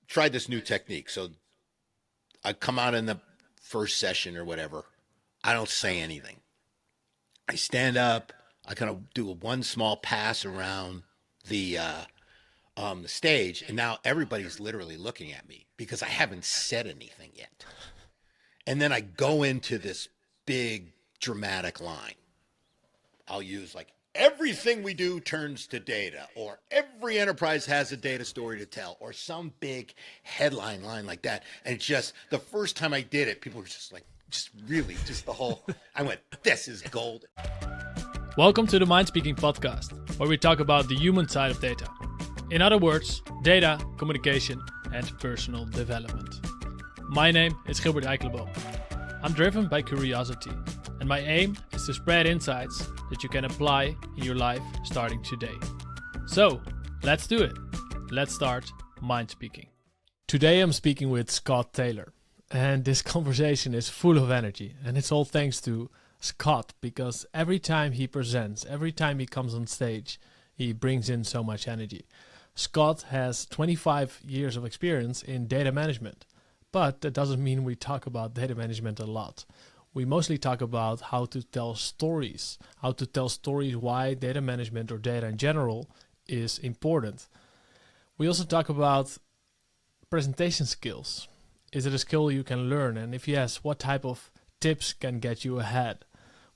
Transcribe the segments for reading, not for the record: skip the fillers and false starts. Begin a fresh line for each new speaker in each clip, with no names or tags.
tried this new technique. So I come out in the first session or whatever. I don't say anything. I stand up. I kind of do one small pass around the stage, and now everybody's literally looking at me because I haven't said anything yet. And then I go into this big dramatic line. I'll use like everything we do turns to data, or every enterprise has a data story to tell, or some big headline line like that. And it's just the first time I did it, people were just like, just really, just the whole, I went, this is gold.
Welcome to the MindSpeaking podcast, where we talk about the human side of data. In other words, data, communication, and personal development. My name is Gilbert Eikelenboom. I'm driven by curiosity, and my aim is to spread insights that you can apply in your life starting today. So, let's do it. Let's start MindSpeaking. Today I'm speaking with Scott Taylor, and this conversation is full of energy, and it's all thanks to Scott, because every time he presents, every time he comes on stage, he brings in so much energy. Scott has 25 years of experience in data management, but that doesn't mean we talk about data management a lot. We mostly talk about how to tell stories why data management or data in general is important. We also talk about presentation skills. Is it a skill you can learn? And if yes, what type of tips can get you ahead?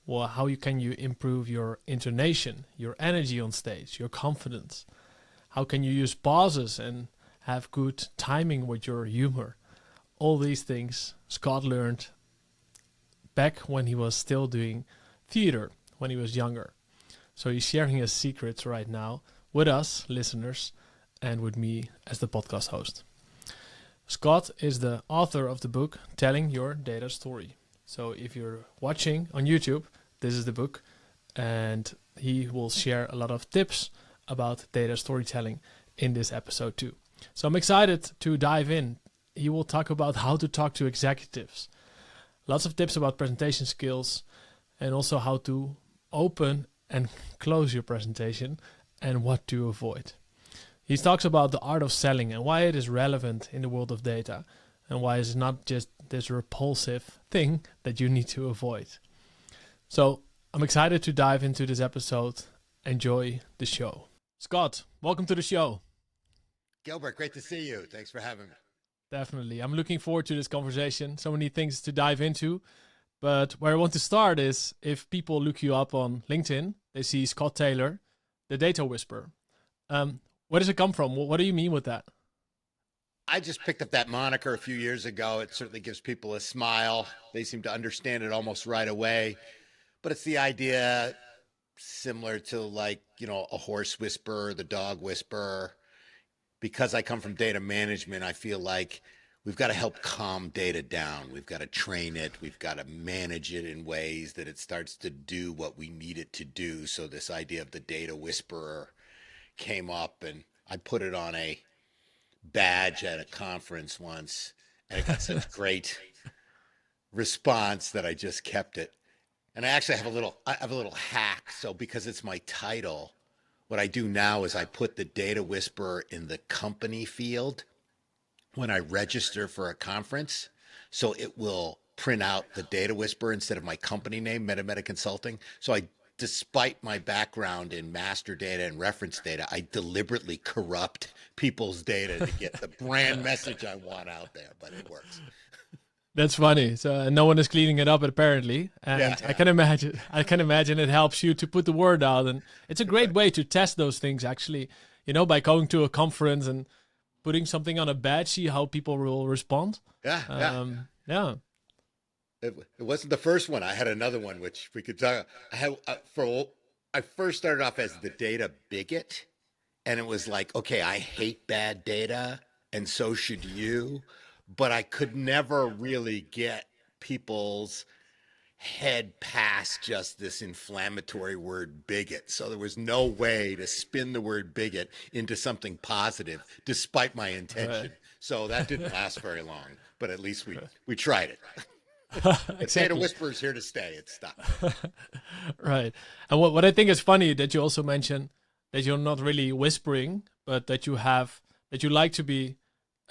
Well, can you improve your intonation, your energy on stage, your confidence? How can you use pauses and have good timing with your humor? All these things Scott learned back when he was still doing theater, when he was younger. So he's sharing his secrets right now with us, listeners, and with me as the podcast host. Scott is the author of the book, Telling Your Data Story. So if you're watching on YouTube, this is the book, and he will share a lot of tips about data storytelling in this episode too. So I'm excited to dive in. He will talk about how to talk to executives, lots of tips about presentation skills, and also how to open and close your presentation and what to avoid. He talks about the art of selling and why it is relevant in the world of data, and why it's not just this repulsive thing that you need to avoid. So I'm excited to dive into this episode. Enjoy the show. Scott, welcome to the show.
Gilbert, great to see you. Thanks for having me.
Definitely. I'm looking forward to this conversation. So many things to dive into. But where I want to start is, if people look you up on LinkedIn, they see Scott Taylor, the data whisperer. Where does it come from? What do you mean with that?
I just picked up that moniker a few years ago. It certainly gives people a smile. They seem to understand it almost right away. But it's the idea similar to a horse whisperer, the dog whisperer. Because I come from data management, I feel like we've got to help calm data down. We've got to train it. We've got to manage it in ways that it starts to do what we need it to do. So this idea of the data whisperer came up, and I put it on a badge at a conference once, and it got such great response that I just kept it. And I actually have a little hack. So because it's my title, what I do now is I put the data whisperer in the company field when I register for a conference. So it will print out the data whisperer instead of my company name, Meta Consulting. So despite my background in master data and reference data, I deliberately corrupt people's data to get the brand message I want out there, but it works.
That's funny. So no one is cleaning it up apparently, and yeah. I can imagine it helps you to put the word out, and it's a great way to test those things. Actually, by going to a conference and putting something on a badge, see how people will respond.
Yeah. It wasn't the first one. I had another one which we could talk. I first started off as the data bigot, and it was like, okay, I hate bad data, and so should you. But I could never really get people's head past just this inflammatory word bigot. So there was no way to spin the word bigot into something positive, despite my intention. Right. So that didn't last very long, but at least we tried it. The data whisperer's here to stay. It's stuck.
Right. And what I think is funny that you also mentioned that you're not really whispering, but that you like to be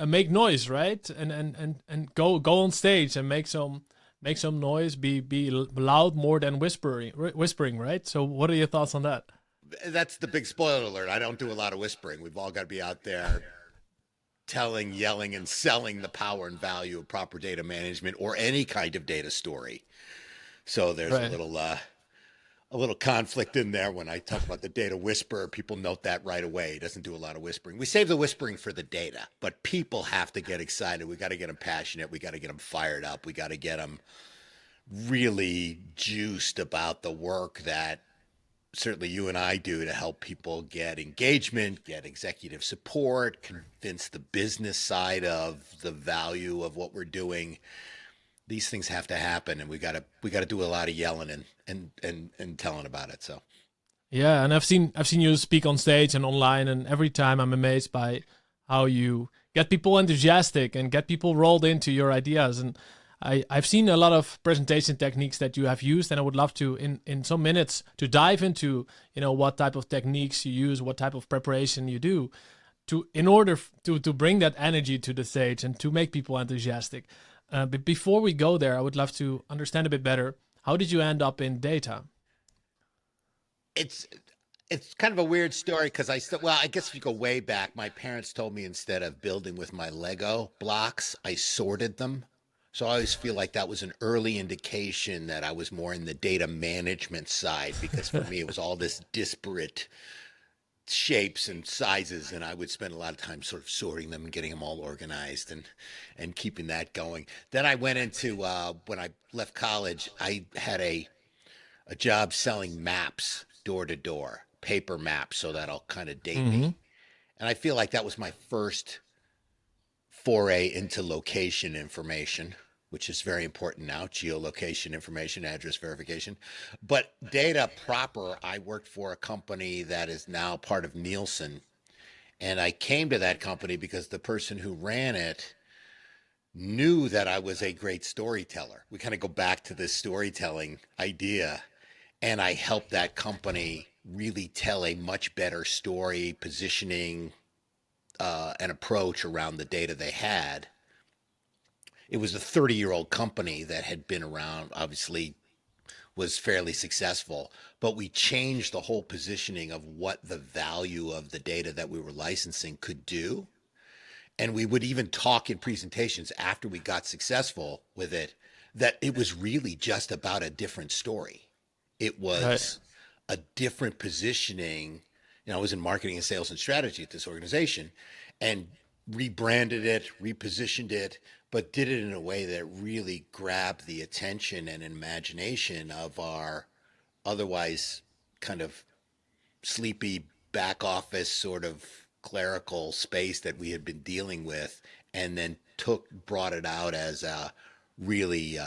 make noise, right? And go on stage and make some noise, be loud more than whispering, right? So what are your thoughts on that?
That's the big spoiler alert. I don't do a lot of whispering. We've all got to be out there telling, yelling, and selling the power and value of proper data management or any kind of data story. So there's
Right.
a little conflict in there when I talk about the data whisperer. People note that right away. He doesn't do a lot of whispering. We save the whispering for the data, but people have to get excited. We got to get them passionate. We got to get them fired up. We got to get them really juiced about the work that certainly you and I do to help people get engagement, get executive support, convince the business side of the value of what we're doing. These things have to happen, and we got to do a lot of yelling and telling about it. So
Yeah, and I've seen you speak on stage and online, and every time I'm amazed by how you get people enthusiastic and get people rolled into your ideas. And I've seen a lot of presentation techniques that you have used, and I would love to in some minutes to dive into what type of techniques you use, what type of preparation you do to in order to bring that energy to the stage and to make people enthusiastic. But before we go there, I would love to understand a bit better. How did you end up in data?
it's it's kind of a weird story because I still, well, I guess if you go way back, my parents told me instead of building with my Lego blocks, I sorted them. So I always feel like that was an early indication that I was more in the data management side because for me it was all this disparate shapes and sizes, and I would spend a lot of time sort of sorting them and getting them all organized and keeping that going. Then I went into when I left college, I had a job selling maps door to door, paper maps, so that'll kind of date
Mm-hmm.
me. And I feel like that was my first foray into location information, which is very important now, geolocation information, address verification. But data proper, I worked for a company that is now part of Nielsen. And I came to that company because the person who ran it knew that I was a great storyteller. We kind of go back to this storytelling idea. And I helped that company really tell a much better story, positioning, an approach around the data they had. It was a 30-year-old company that had been around, obviously was fairly successful, but we changed the whole positioning of what the value of the data that we were licensing could do. And we would even talk in presentations after we got successful with it that it was really just about a different story. It
Right.
was a different positioning. I was in marketing and sales and strategy at this organization and rebranded it, repositioned it, but did it in a way that really grabbed the attention and imagination of our otherwise kind of sleepy back office sort of clerical space that we had been dealing with, and then brought it out as a really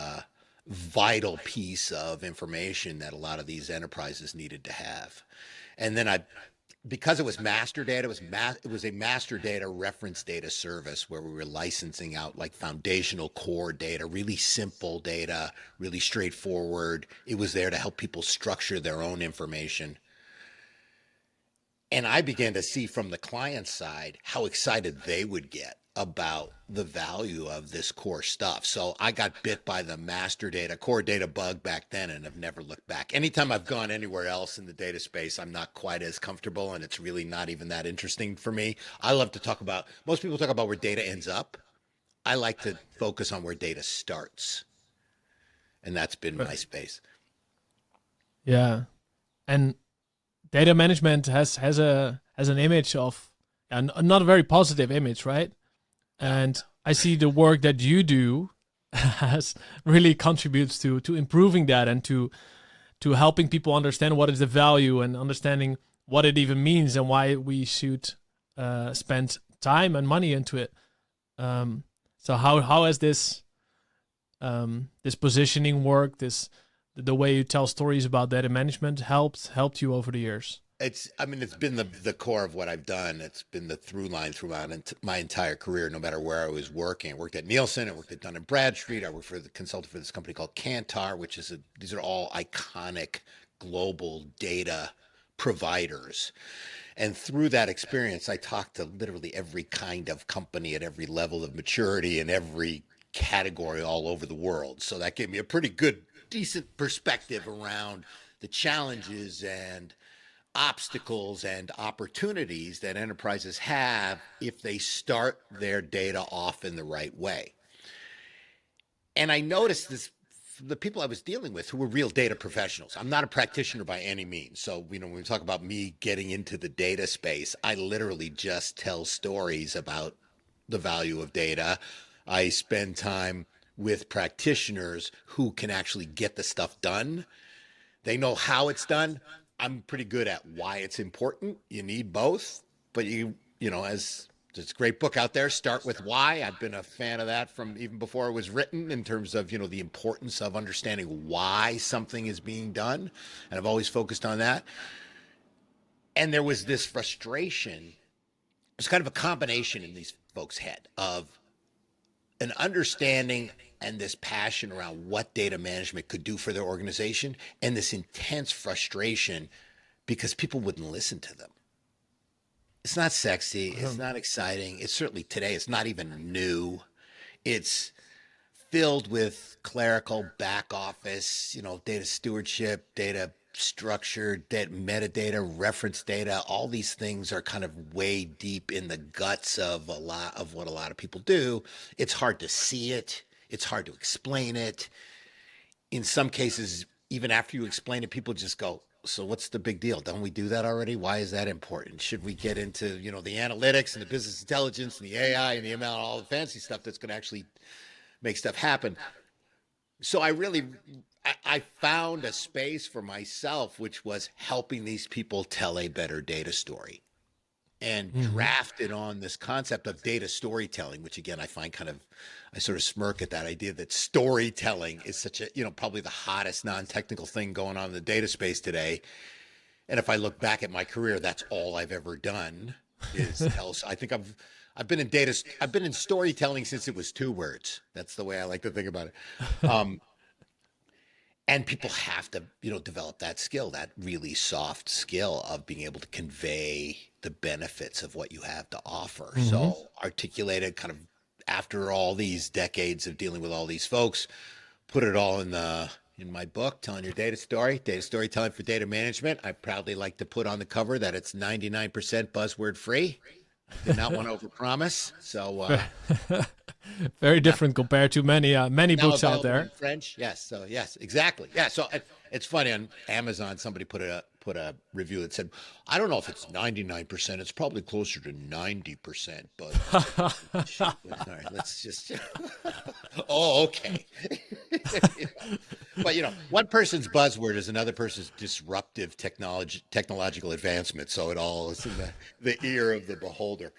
vital piece of information that a lot of these enterprises needed to have. And then I, because it was master data, it was a master data reference data service where we were licensing out like foundational core data, really simple data, really straightforward. It was there to help people structure their own information. And I began to see from the client side how excited they would get about the value of this core stuff. So I got bit by the master data, core data bug back then and have never looked back. Anytime I've gone anywhere else in the data space, I'm not quite as comfortable and it's really not even that interesting for me. I love to talk about, most people talk about where data ends up. I like to focus on where data starts. And that's been my
Right.
space.
Yeah. And data management has an image of and not a very positive image, right?
Yeah.
And I see the work that you do has really contributes to improving that and to helping people understand what is the value and understanding what it even means and why we should spend time and money into it. So how has this positioning work, this the way you tell stories about data management helped you over the years?
I mean, it's been the core of what I've done. It's been the through line throughout my entire career, no matter where I was working. I worked at Nielsen, I worked at Dun and Bradstreet, I worked for the consultant for this company called Kantar, which is these are all iconic global data providers. And through that experience, I talked to literally every kind of company at every level of maturity in every category all over the world. So that gave me a pretty good, decent perspective around the challenges and obstacles and opportunities that enterprises have if they start their data off in the right way. And I noticed this from the people I was dealing with who were real data professionals. I'm not a practitioner by any means. So, when we talk about me getting into the data space, I literally just tell stories about the value of data. I spend time with practitioners who can actually get the stuff done. They know how it's done. I'm pretty good at why it's important. You need both, but as there's a great book out there, Start with Why. I've been a fan of that from even before it was written in terms of, the importance of understanding why something is being done. And I've always focused on that. And there was this frustration. It's kind of a combination in these folks' head of an understanding and this passion around what data management could do for their organization, and this intense frustration because people wouldn't listen to them. It's not sexy. It's not exciting. It's certainly today, it's not even new. It's filled with clerical back office, data stewardship, data structure, data, metadata, reference data. All these things are kind of way deep in the guts of a lot of what a lot of people do. It's hard to see it. It's hard to explain it. In some cases, even after you explain it, people just go, so what's the big deal? Don't we do that already? Why is that important? Should we get into, the analytics and the business intelligence and the AI and the ML and all the fancy stuff that's going to actually make stuff happen? So I found a space for myself, which was helping these people tell a better data story, and drafted on this concept of data storytelling, which again, I sort of smirk at that idea that storytelling is such a, probably the hottest non-technical thing going on in the data space today. And if I look back at my career, that's all I've ever done is tell. I think I've been in storytelling since it was 2 words. That's the way I like to think about it. And people have to, develop that skill, that really soft skill of being able to convey the benefits of what you have to offer. So articulated kind of after all these decades of dealing with all these folks, put it all in my book, Telling Your Data Storytelling for Data Management. I proudly like to put on the cover that it's 99% buzzword free. I did not want to overpromise. So
very different compared to many books out there.
In French, yes. So yes, exactly. Yeah. So it's funny, on Amazon, somebody put a review that said, I don't know if it's 99%. It's probably closer to 90%. But all right, let's just. Oh, okay. But one person's buzzword is another person's disruptive technological advancement. So it all is in the ear of the beholder.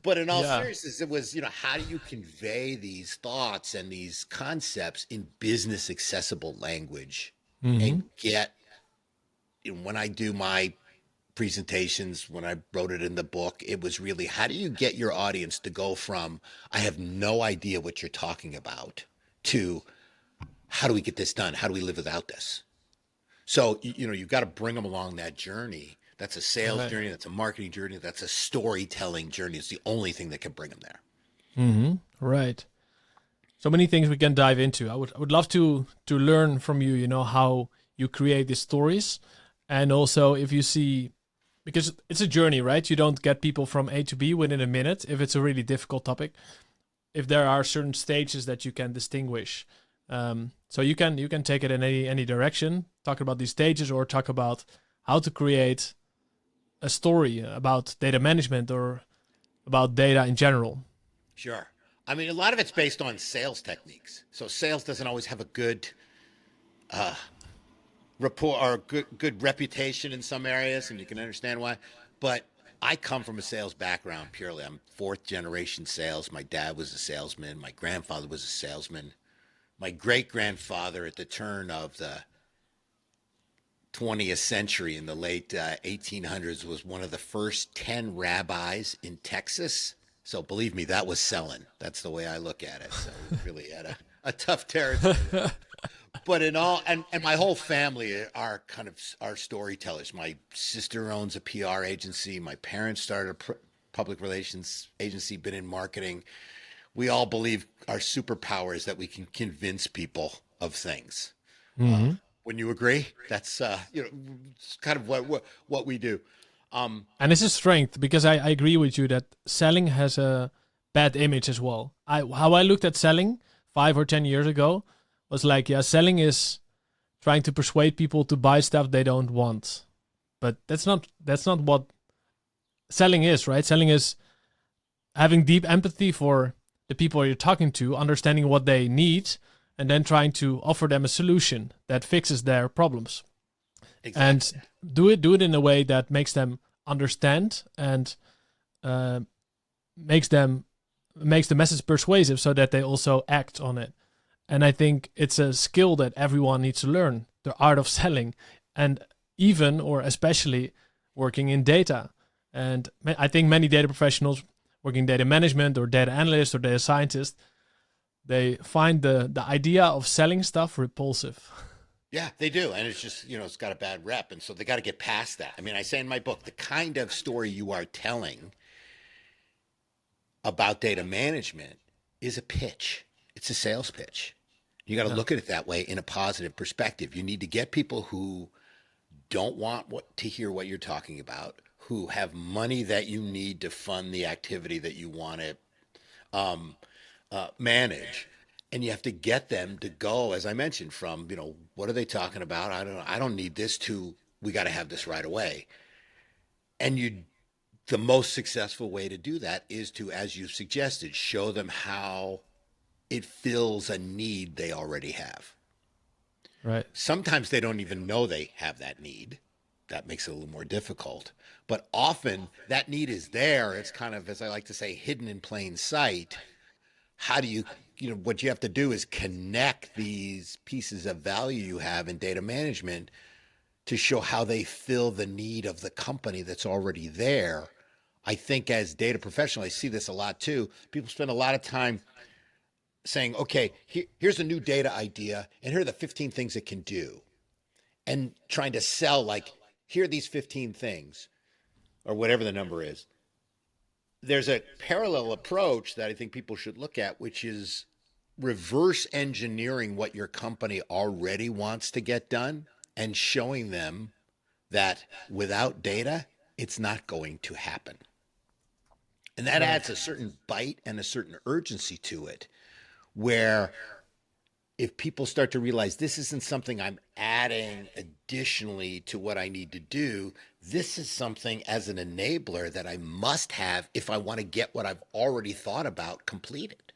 But in all seriousness, it was, how do you convey these thoughts and these concepts in business accessible language and get, when I do my presentations, when I wrote it in the book, it was really, how do you get your audience to go from, I have no idea what you're talking about, to how do we get this done? How do we live without this? So, you've got to bring them along that journey. That's a sales journey. That's a marketing journey. That's a storytelling journey. It's the only thing that can bring them there.
Right. So many things we can dive into. I would love to learn from you, how you create these stories. And also if you see, because it's a journey, right? You don't get people from A to B within a minute if it's a really difficult topic. If there are certain stages that you can distinguish. So you can take it in any direction, talk about these stages or talk about how to create a story about data management or about data in general.
Sure. I mean, a lot of it's based on sales techniques. So sales doesn't always have a good rapport or good reputation in some areas, and you can understand why. But I come from a sales background purely. I'm 4th generation sales. My dad was a salesman. My grandfather was a salesman. My great-grandfather at the turn of the 20th century in the late 1800s was one of the first 10 rabbis in Texas. So believe me, that was selling. That's the way I look at it. So we really had a tough territory. But in all, and my whole family are kind of our storytellers. My sister owns a PR agency. My parents started a public relations agency, been in marketing. We all believe our superpower is that we can convince people of things. Uh,
Hmm.
wouldn't you agree? That's it's kind of what we do. Um,
And it's a strength because I agree with you that selling has a bad image as well. How I looked at selling 5 or 10 years ago was like, yeah, selling is trying to persuade people to buy stuff they don't want. But that's not what selling is, right? Selling is having deep empathy for the people you're talking to, understanding what they need, and then trying to offer them a solution that fixes their problems. And
exactly.
do it in a way that makes them understand and uh, makes the message persuasive so that they also act on it. And I think it's a skill that everyone needs to learn, the art of selling, and even or especially working in data. And I think many data professionals working in data management or data analysts or data scientists, they find the idea of selling stuff repulsive.
Yeah, they do. And it's just, it's got a bad rep. And so they got to get past that. I mean, I say in my book, the kind of story you are telling about data management is a pitch, it's a sales pitch. You got to
Yeah.
look at it that way in a positive perspective. You need to get people who don't want to hear what you're talking about, who have money that you need to fund the activity that you want to um, manage, and you have to get them to go, as I mentioned, from what are they talking about? I don't need this to we got to have this right away. And the most successful way to do that is to, as you suggested, show them how it fills a need they already have.
Right.
Sometimes they don't even know they have that need. That makes it a little more difficult. But often that need is there. It's kind of, as I like to say, hidden in plain sight. How do what you have to do is connect these pieces of value you have in data management to show how they fill the need of the company that's already there. I think as data professional, I see this a lot too. People spend a lot of time saying, okay, here's a new data idea, and here are the 15 things it can do, and trying to sell, like, here are these 15 things, or whatever the number is. There's a parallel approach that I think people should look at, which is reverse engineering what your company already wants to get done and showing them that without data, it's not going to happen. And that
Right.
adds a certain bite and a certain urgency to it, where if people start to realize this isn't something I'm adding additionally to what I need to do, this is something as an enabler that I must have if I want to get what I've already thought about completed.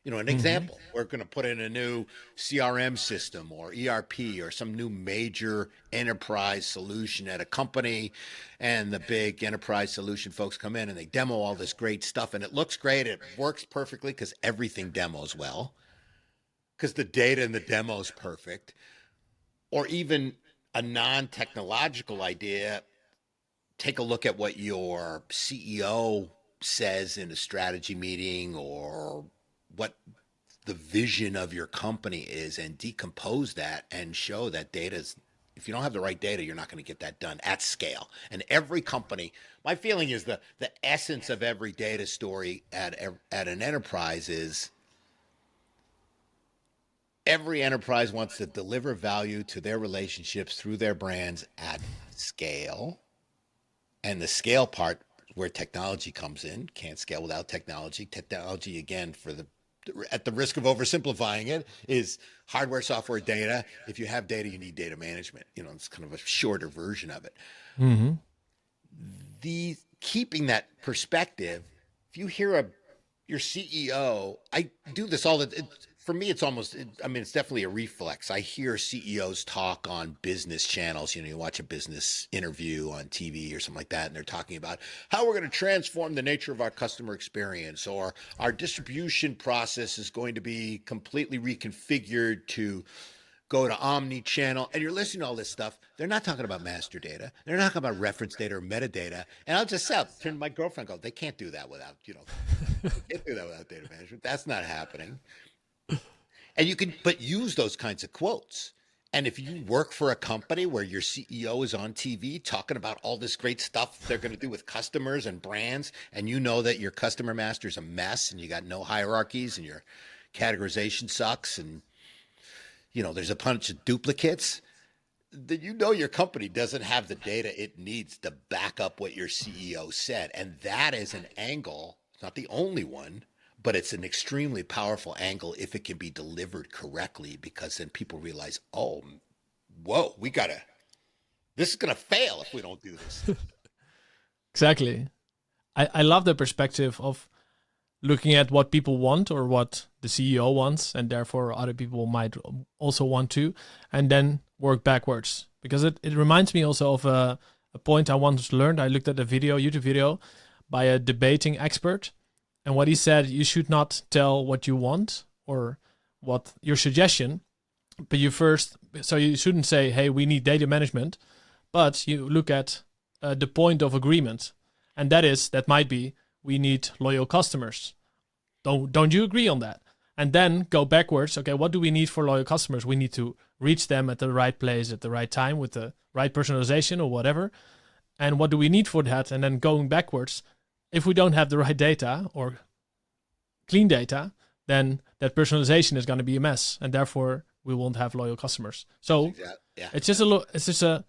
An
Hmm.
example, we're going to put in a new CRM system or ERP or some new major enterprise solution at a company. And the big enterprise solution folks come in and they demo all this great stuff. And it looks great. It works perfectly because everything demos well, because the data in the demo is perfect. Or even a non technological idea, take a look at what your CEO says in a strategy meeting, or what the vision of your company is, and decompose that and show that data's, if you don't have the right data, you're not going to get that done at scale. And every company, my feeling is the essence of every data story at an enterprise is every enterprise wants to deliver value to their relationships through their brands at scale. And the scale part, where technology comes in, can't scale without technology. Technology, again, at the risk of oversimplifying it, is hardware, software, data. If you have data, you need data management. It's kind of a shorter version of it.
Hmm.
The keeping that perspective, if you hear your CEO, I do this all the for me, it's almost, I mean, it's definitely a reflex. I hear CEOs talk on business channels. You watch a business interview on TV or something like that, and they're talking about how we're going to transform the nature of our customer experience, or our distribution process is going to be completely reconfigured to go to omni-channel. And you're listening to all this stuff. They're not talking about master data. They're not talking about reference data or metadata. And I'll just turn to my girlfriend and go, they can't do that without, they can't do that without data management. That's not happening. And you can, but use those kinds of quotes. And if you work for a company where your CEO is on TV talking about all this great stuff they're going to do with customers and brands, and you know that your customer master is a mess and you got no hierarchies and your categorization sucks and there's a bunch of duplicates, then your company doesn't have the data it needs to back up what your CEO said. And that is an angle, it's not the only one, but it's an extremely powerful angle if it can be delivered correctly, because then people realize, oh, whoa, this is going to fail if we don't do this.
Exactly. I love the perspective of looking at what people want or what the CEO wants, and therefore other people might also want to, and then work backwards. Because it reminds me also of a point I once learned. I looked at a YouTube video by a debating expert, and what he said, you should not tell what you want or what your suggestion, but you shouldn't say, hey, we need data management, but you look at the point of agreement. And that might be, we need loyal customers. Don't you agree on that? And then go backwards. Okay, what do we need for loyal customers? We need to reach them at the right place at the right time with the right personalization or whatever. And what do we need for that? And then going backwards, if we don't have the right data or clean data, then that personalization is going to be a mess, and therefore we won't have loyal customers. So it's just a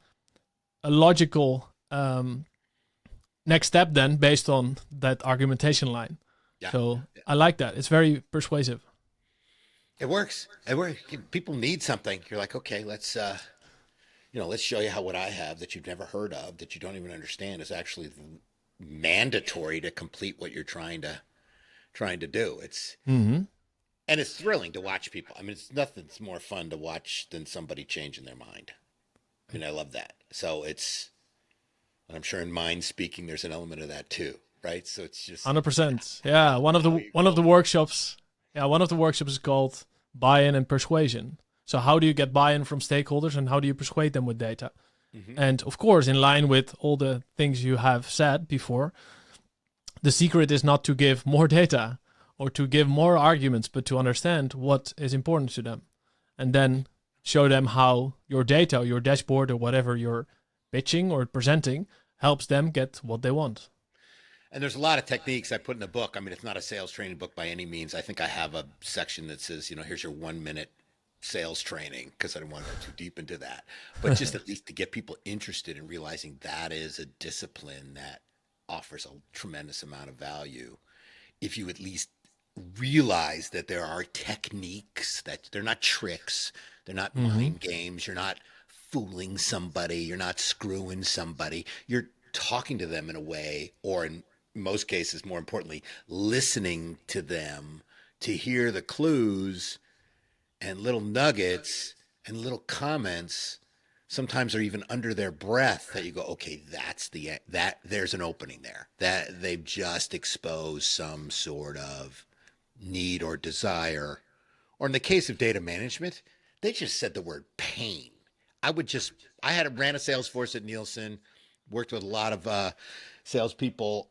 logical next step then, based on that argumentation line. Yeah. So I like that. It's very persuasive.
It works. People need something. You're like, okay, let's show you how what I have that you've never heard of, that you don't even understand, is actually mandatory to complete what you're trying to do. It's and it's thrilling to watch people. I mean, it's nothing's more fun to watch than somebody changing their mind. I mean, I love that. So I'm sure in MindSpeaking there's an element of that too, right? So it's just
100%. Yeah, one of the workshops. Yeah, one of the workshops is called buy-in and persuasion. So how do you get buy-in from stakeholders, and how do you persuade them with data? And of course, in line with all the things you have said before, the secret is not to give more data or to give more arguments, but to understand what is important to them, and then show them how your data, your dashboard, or whatever you're pitching or presenting helps them get what they want.
And there's a lot of techniques I put in the book. I mean, it's not a sales training book by any means. I think I have a section that says, here's your 1-minute sales training, because I don't want to go too deep into that. But just at least to get people interested in realizing that is a discipline that offers a tremendous amount of value. If you at least realize that there are techniques, that they're not tricks, they're not mind games, you're not fooling somebody, you're not screwing somebody, you're talking to them in a way, or in most cases, more importantly, listening to them to hear the clues and little nuggets and little comments. Sometimes they're even under their breath that you go, okay, there's an opening there, that they've just exposed some sort of need or desire. Or in the case of data management, they just said the word pain. I ran a sales force at Nielsen, worked with a lot of salespeople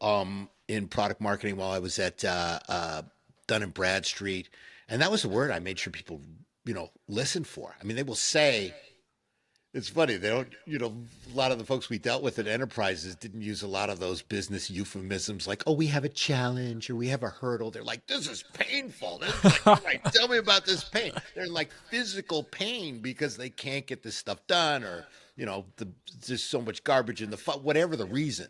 in product marketing while I was at Dun & Bradstreet. And that was a word I made sure people, listen for. I mean, they will say, it's funny, they don't, a lot of the folks we dealt with at enterprises didn't use a lot of those business euphemisms like, oh, we have a challenge or we have a hurdle. They're like, this is painful. This is like, tell me about this pain. They're in like physical pain because they can't get this stuff done, or, there's so much garbage in whatever the reason.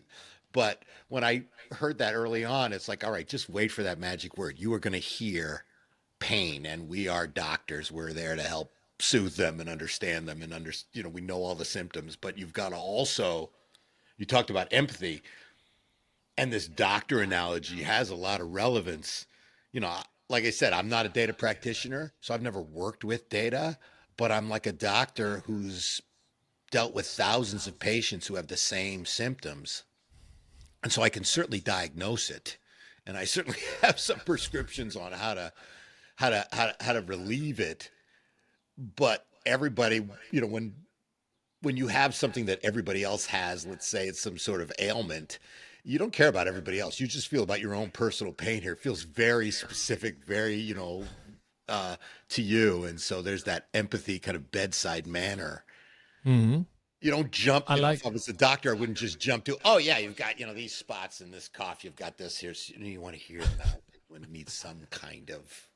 But when I heard that early on, it's like, all right, just wait for that magic word. You are going to hear pain, and we are doctors. We're there to help soothe them and understand them, and we know all the symptoms. But you've got to also, you talked about empathy, and this doctor analogy has a lot of relevance. Like I said, I'm not a data practitioner, so I've never worked with data, but I'm like a doctor who's dealt with thousands of patients who have the same symptoms, and so I can certainly diagnose it, and I certainly have some prescriptions on how to relieve it. But everybody, when you have something that everybody else has, let's say it's some sort of ailment, you don't care about everybody else. You just feel about your own personal pain here. It feels very specific, very, to you, and so there's that empathy kind of bedside manner.
Hmm.
You don't jump,
I like.
if I was a doctor, I wouldn't just jump to, oh yeah, you've got, these spots in this cough, you've got this here. So, you want to hear them out. It needs some kind of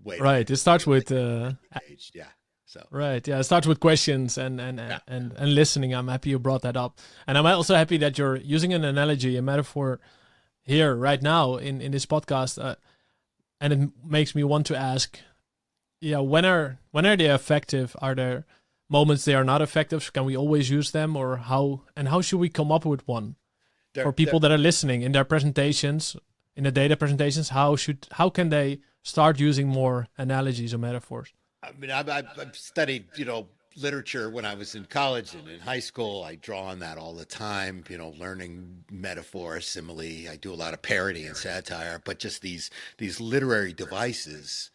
way to
Right. It starts with
engaged. Yeah. So,
right. Yeah. It starts with questions
yeah.
and listening. I'm happy you brought that up, and I'm also happy that you're using an analogy, a metaphor here right now in this podcast, and it makes me want to ask, yeah, when are they effective? Are there moments they are not effective? Can we always use them, or how should we come up with one for
They're,
people that are listening in their presentations, in the data presentations? How can they start using more analogies or metaphors?
I mean, I've studied, literature when I was in college and in high school. I draw on that all the time, learning metaphor, simile. I do a lot of parody and satire, but just these literary devices,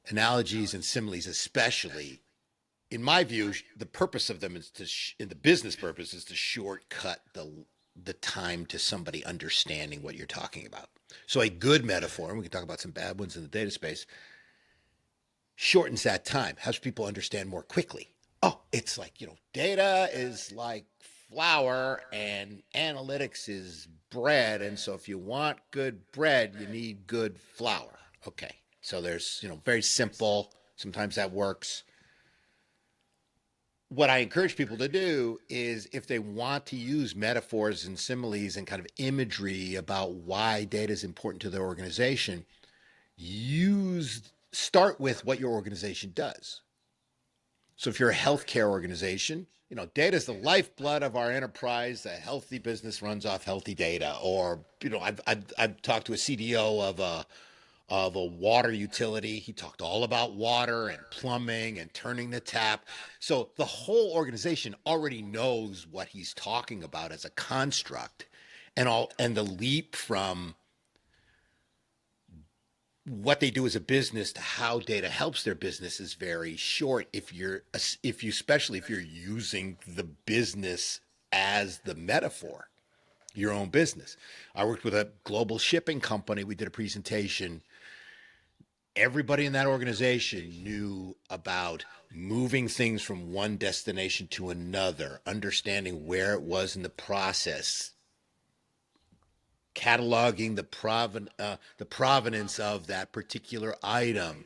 analogies and similes, especially, in my view, the purpose of them is in the business purpose, is to shortcut the time to somebody understanding what you're talking about. So a good metaphor, and we can talk about some bad ones in the data space, shortens that time, helps people understand more quickly. Oh, it's like, data is like flour and analytics is bread. And so if you want good bread, you need good flour. Okay. So there's, very simple. Sometimes that works. What I encourage people to do is, if they want to use metaphors and similes and kind of imagery about why data is important to their organization, start with what your organization does. So if you're a healthcare organization, data is the lifeblood of our enterprise. A healthy business runs off healthy data. Or, I've talked to a CDO of a water utility. He talked all about water and plumbing and turning the tap. So the whole organization already knows what he's talking about as a construct, and the leap from what they do as a business to how data helps their business is very short, especially if you're using the business as the metaphor, your own business. I worked with a global shipping company. We did a presentation. Everybody in that organization knew about moving things from one destination to another, understanding where it was in the process, cataloging the provenance of that particular item.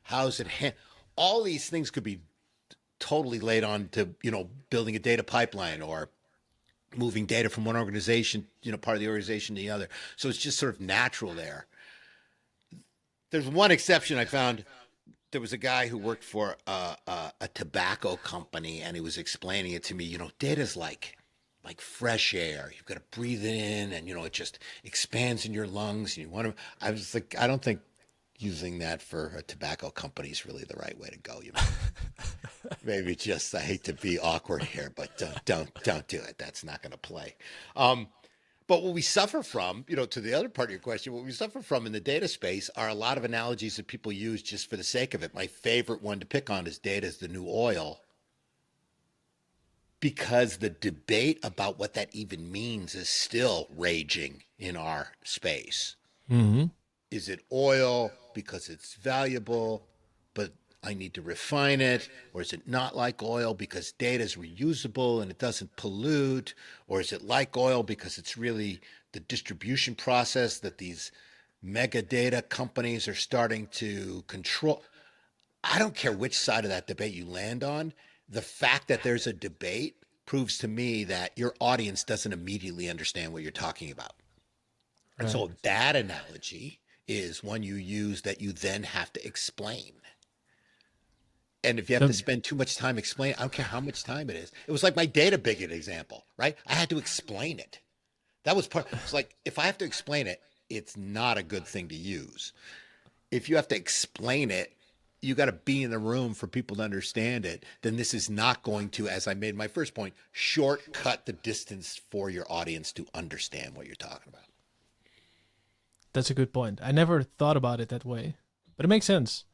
How's it? All these things could be totally laid on to, building a data pipeline or moving data from one organization, part of the organization to the other. So it's just sort of natural there. There's one exception I found. There was a guy who worked for a tobacco company, and he was explaining it to me. Data's like fresh air. You've got to breathe it in, and it just expands in your lungs. And you want to. I was like, I don't think using that for a tobacco company is really the right way to go. Maybe just, I hate to be awkward here, but don't do it. That's not going to play. But what we suffer from, to the other part of your question, what we suffer from in the data space are a lot of analogies that people use just for the sake of it. My favorite one to pick on is data is the new oil, because the debate about what that even means is still raging in our space.
Mm-hmm.
Is it oil because it's valuable, but I need to refine it? Or is it not like oil because data is reusable and it doesn't pollute? Or is it like oil because it's really the distribution process that these mega data companies are starting to control? I don't care which side of that debate you land on. The fact that there's a debate proves to me that your audience doesn't immediately understand what you're talking about. And so
Right.
a bad analogy is one you use that you then have to explain. And if you have to
That,
spend too much time explaining, I don't care how much time it is. It was like my data bigot example, right? I had to explain it. That was part. It's like, if I have to explain it, it's not a good thing to use. If you have to explain it, you got to be in the room for people to understand it. Then this is not going to, as I made my first point, shortcut the distance for your audience to understand what you're talking about.
that's a good point. I never thought about it that way, but it makes sense.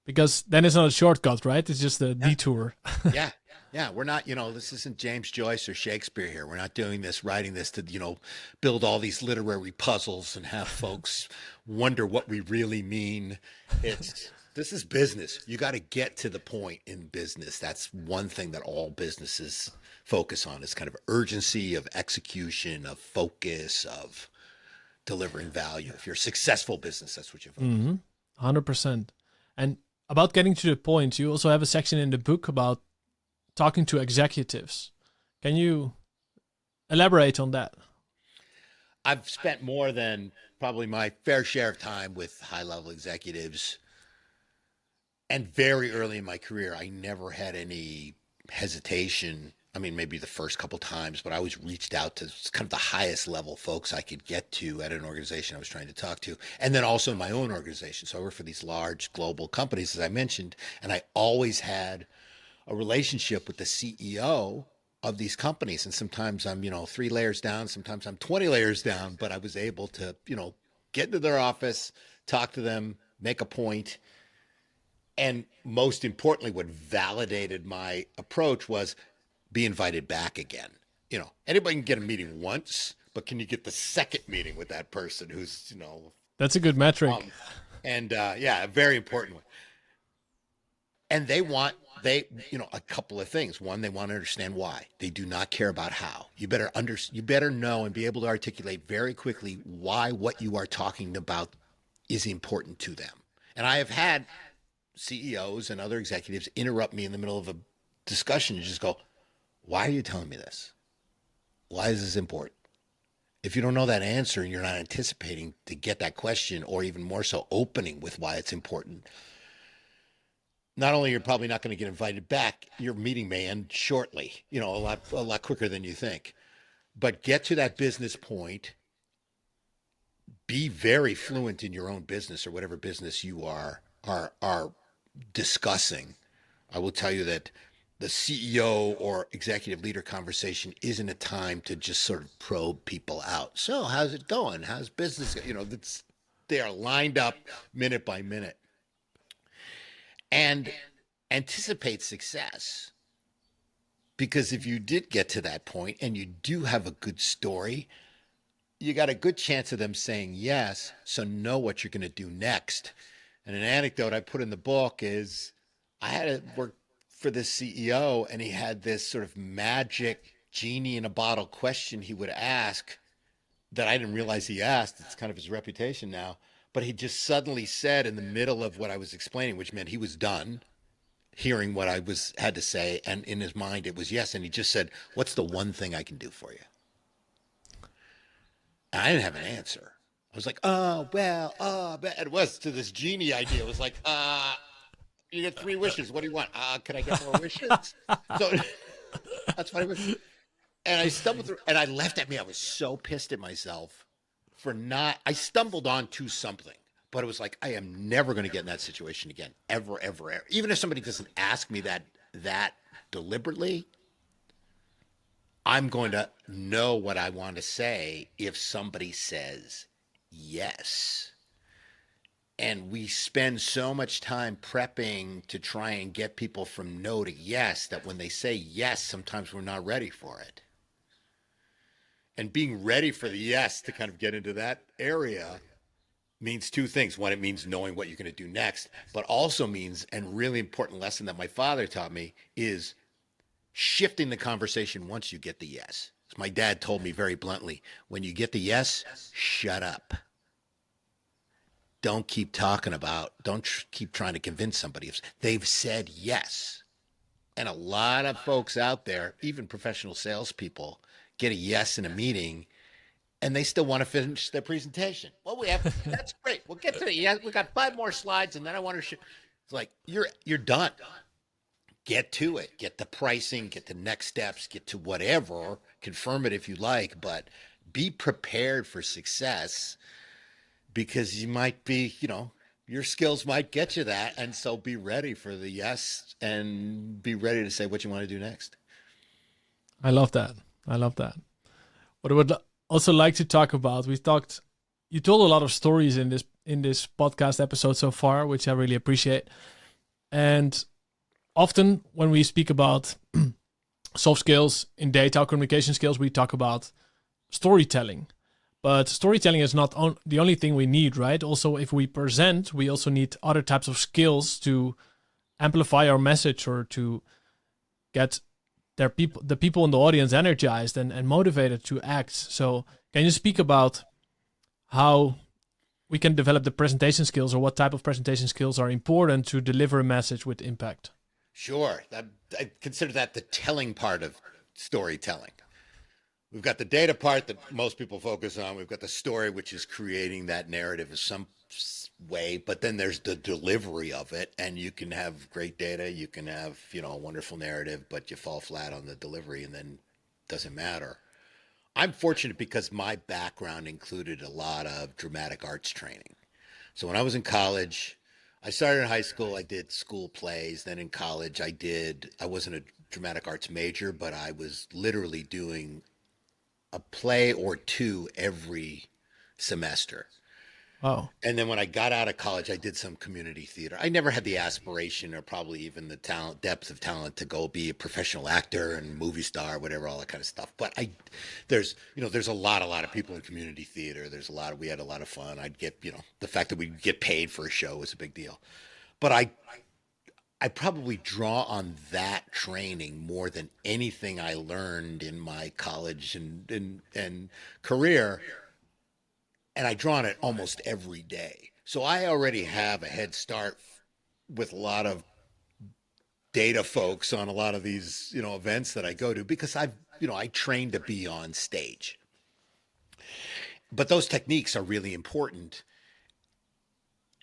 Because then it's not a shortcut, right? It's just a detour.
Yeah. Yeah. We're not, this isn't James Joyce or Shakespeare here. We're not doing this, writing this to, build all these literary puzzles and have folks wonder what we really mean. This is business. You got to get to the point in business. That's one thing that all businesses focus on, is kind of urgency of execution, of focus, of delivering value. If you're a successful business, that's what you focus on.
100%. And about getting to the point, you also have a section in the book about talking to executives. Can you elaborate on that?
I've spent more than probably my fair share of time with high-level executives. And very early in my career, I never had any hesitation. I mean, maybe the first couple times, but I always reached out to kind of the highest level folks I could get to at an organization I was trying to talk to. And then also in my own organization. So I work for these large global companies, as I mentioned, and I always had a relationship with the CEO of these companies. And sometimes I'm, 3 layers down, sometimes I'm 20 layers down, but I was able to, get into their office, talk to them, make a point. And most importantly, what validated my approach was be invited back again. Anybody can get a meeting once, but can you get the second meeting with that person who's,
That's a good metric.
A very important one. And a couple of things. One, they want to understand why. They do not care about how. You better know and be able to articulate very quickly why what you are talking about is important to them. And I have had CEOs and other executives interrupt me in the middle of a discussion and just go, why are you telling me this? Why is this important? If you don't know that answer and you're not anticipating to get that question, or even more so opening with why it's important, not only you're probably not going to get invited back, your meeting may end shortly, a lot quicker than you think. But get to that business point, be very fluent in your own business or whatever business you are discussing. I will tell you that the CEO or executive leader conversation isn't a time to just sort of probe people out. So how's it going? How's business? They are lined up minute by minute. And anticipate success. Because if you did get to that point and you do have a good story, you got a good chance of them saying yes. So know what you're going to do next. And an anecdote I put in the book is I had to work for this CEO, and he had this sort of magic genie in a bottle question he would ask that I didn't realize he asked. It's kind of his reputation now. But he just suddenly said in the middle of what I was explaining, which meant he was done hearing what I had to say, and in his mind it was yes. And he just said, "What's the one thing I can do for you?" And I didn't have an answer. I was like, but it was to this genie idea. It was like, you get 3 wishes. What do you want? Can I get more wishes? So that's what I was. And I stumbled through, and I left at me. I was so pissed at myself I stumbled onto something, but it was like, I am never going to get in that situation again, ever, ever, ever. Even if somebody doesn't ask me that deliberately, I'm going to know what I want to say if somebody says yes. And we spend so much time prepping to try and get people from no to yes that when they say yes, sometimes we're not ready for it. And being ready for the yes to kind of get into that area means 2 things. One, it means knowing what you're going to do next, but also means, and really important lesson that my father taught me, is shifting the conversation once you get the yes. As my dad told me very bluntly, when you get the yes, shut up. Don't keep keep trying to convince somebody. They've said yes. And a lot of folks out there, even professional salespeople, get a yes in a meeting, and they still want to finish their presentation. Well, that's great. We'll get to it. Yeah, we got 5 more slides, and then I want to It's like, you're done. Get to it. Get the pricing, get the next steps, get to whatever, confirm it if you like, but be prepared for success, because you might be, your skills might get you that. And so be ready for the yes and be ready to say what you want to do next.
I love that. What I would also like to talk about, you told a lot of stories in this podcast episode so far, which I really appreciate. And often when we speak about soft skills in data communication skills, we talk about storytelling. But storytelling is not the only thing we need, right? Also, if we present, we also need other types of skills to amplify our message or to get the people in the audience energized and motivated to act. So can you speak about how we can develop the presentation skills, or what type of presentation skills are important to deliver a message with impact?
Sure. I consider that the telling part of storytelling. We've got the data part that most people focus on. We've got the story, which is creating that narrative in some way, but then there's the delivery of it. And you can have great data, you can have, a wonderful narrative, but you fall flat on the delivery and then it doesn't matter. I'm fortunate because my background included a lot of dramatic arts training. So when I was in college, I started in high school, I did school plays. Then in college, I wasn't a dramatic arts major, but I was literally doing a play or two every semester.
Wow.
And then when I got out of college, I did some community theater. I never had the aspiration or probably even the depth of talent to go be a professional actor and movie star, whatever, all that kind of stuff. But there's a lot of people in community theater. We had a lot of fun. I'd get, the fact that we get paid for a show was a big deal. But I probably draw on that training more than anything I learned in my college and career. And I draw on it almost every day. So I already have a head start with a lot of data folks on a lot of these, events that I go to because I trained to be on stage. But those techniques are really important.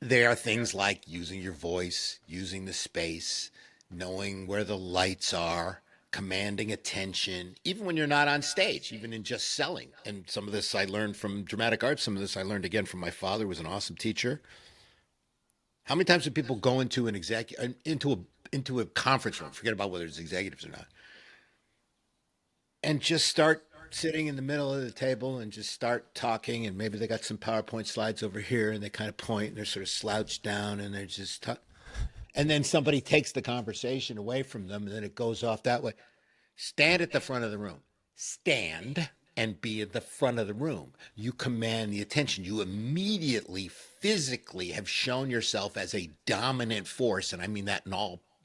They are things like using your voice, using the space, knowing where the lights are, commanding attention, even when you're not on stage, even in just selling. And some of this I learned from dramatic arts. Some of this I learned again from my father, who was an awesome teacher. How many times do people go into into a conference room, forget about whether it's executives or not, and just start sitting in the middle of the table and just start talking, and maybe they got some PowerPoint slides over here and they kind of point and they're sort of slouched down and they're just and then somebody takes the conversation away from them and then it goes off that way. Stand at the front of the room. Stand and be at the front of the room. You command the attention. You immediately physically have shown yourself as a dominant force, and I mean that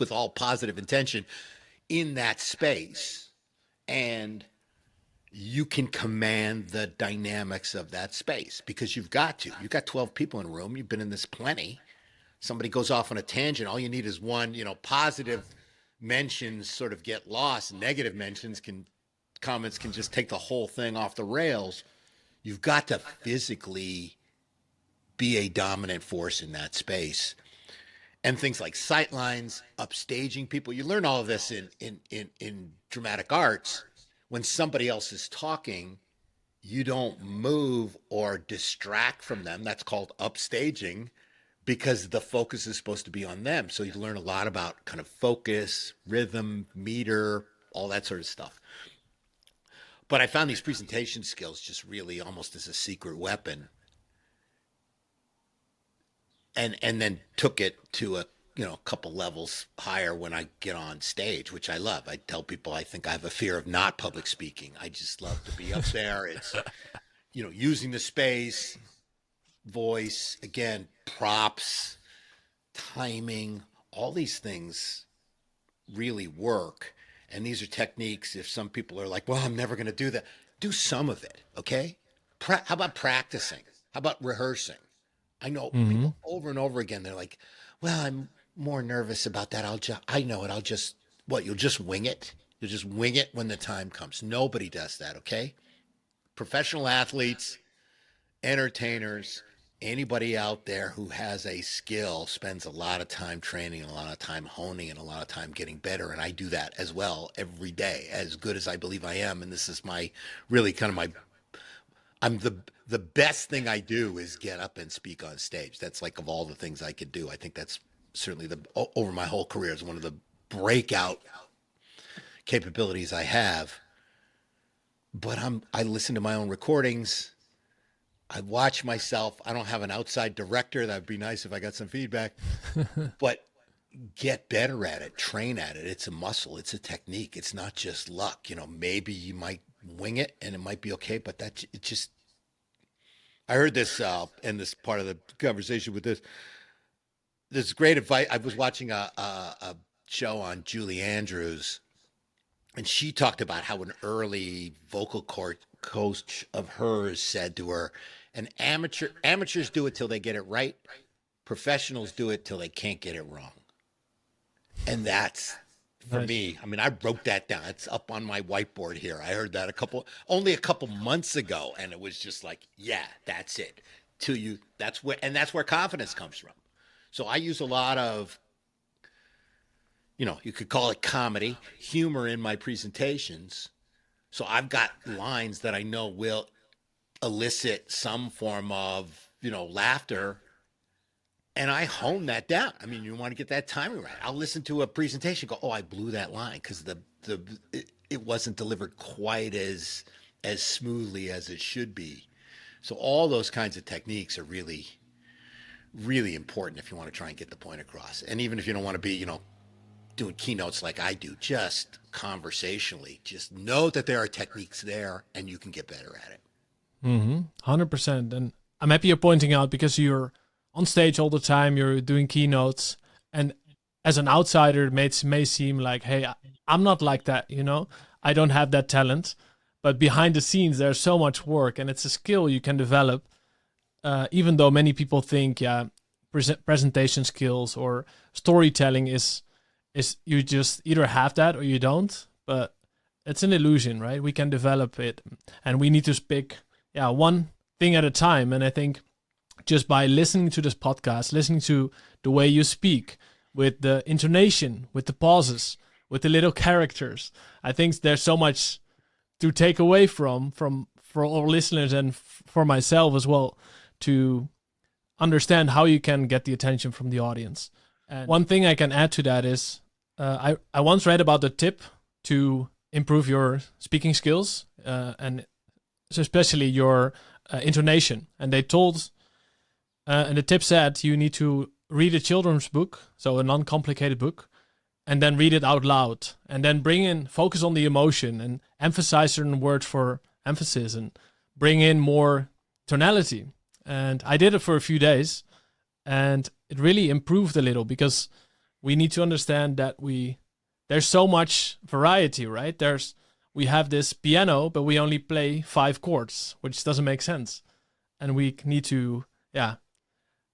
with all positive intention, in that space. And you can command the dynamics of that space because you've got 12 people in a room. You've been in this plenty. Somebody goes off on a tangent. All you need is one, positive mentions sort of get lost. Negative comments can just take the whole thing off the rails. You've got to physically be a dominant force in that space. And things like sight lines, upstaging people. You learn all of this in dramatic arts. When somebody else is talking, you don't move or distract from them. That's called upstaging because the focus is supposed to be on them. So you learn a lot about kind of focus, rhythm, meter, all that sort of stuff. But I found these presentation skills just really almost as a secret weapon, and then took it to a couple levels higher when I get on stage, which I love. I tell people I think I have a fear of not public speaking. I just love to be up there. It's using the space, voice, again, props, timing, all these things really work. And these are techniques. If some people are like, well, I'm never going to do that, do some of it. Okay. How about practicing? How about rehearsing? I know people over and over again, they're like, well, I'm more nervous about that. I know it. You'll just wing it. You'll just wing it when the time comes. Nobody does that. Okay. Professional athletes, entertainers, anybody out there who has a skill spends a lot of time training, a lot of time honing, and a lot of time getting better. And I do that as well every day, as good as I believe I am. And this is the best thing I do is get up and speak on stage. That's like of all the things I could do. I think that's certainly over my whole career is one of the breakout capabilities I have. But I listen to my own recordings. I watch myself. I don't have an outside director. That'd be nice if I got some feedback. But get better at it, train at it. It's a muscle, it's a technique. It's not just luck. Maybe you might wing it and it might be okay, but it just, I heard this in this part of the conversation with this great advice. I was watching a show on Julie Andrews, and she talked about how an early vocal coach of hers said to her, "An amateurs do it till they get it right. Professionals do it till they can't get it wrong." And that's for
Nice.
me. I mean, I wrote that down. It's up on my whiteboard here. I heard that only a couple months ago, and it was just like, yeah, that's it. To you, that's where confidence comes from. So I use a lot of, you could call it comedy, humor in my presentations. So I've got lines that I know will elicit some form of, laughter, and I hone that down. I mean, you want to get that timing right. I'll listen to a presentation, go, "Oh, I blew that line because it wasn't delivered quite as smoothly as it should be." So all those kinds of techniques are really, really important if you want to try and get the point across. And even if you don't want to be, doing keynotes like I do, just conversationally, just know that there are techniques there and you can get better at it.
100%. And I'm happy you're pointing out, because you're on stage all the time, you're doing keynotes, and as an outsider, it may seem like, hey, I'm not like that, I don't have that talent. But behind the scenes, there's so much work, and it's a skill you can develop. Even though many people think, presentation skills or storytelling is you just either have that or you don't. But it's an illusion, right? We can develop it, and we need to speak, one thing at a time. And I think just by listening to this podcast, listening to the way you speak, with the intonation, with the pauses, with the little characters, I think there's so much to take away from for all listeners, and for myself as well, to understand how you can get the attention from the audience. And one thing I can add to that is, I once read about the tip to improve your speaking skills, and especially your intonation. And they told, and the tip said, you need to read a children's book, so a non-complicated book, and then read it out loud, and then focus on the emotion and emphasize certain words for emphasis, and bring in more tonality. And I did it for a few days, and it really improved a little, because we need to understand that there's so much variety, right? We have this piano, but we only play 5 chords, which doesn't make sense. And we need to,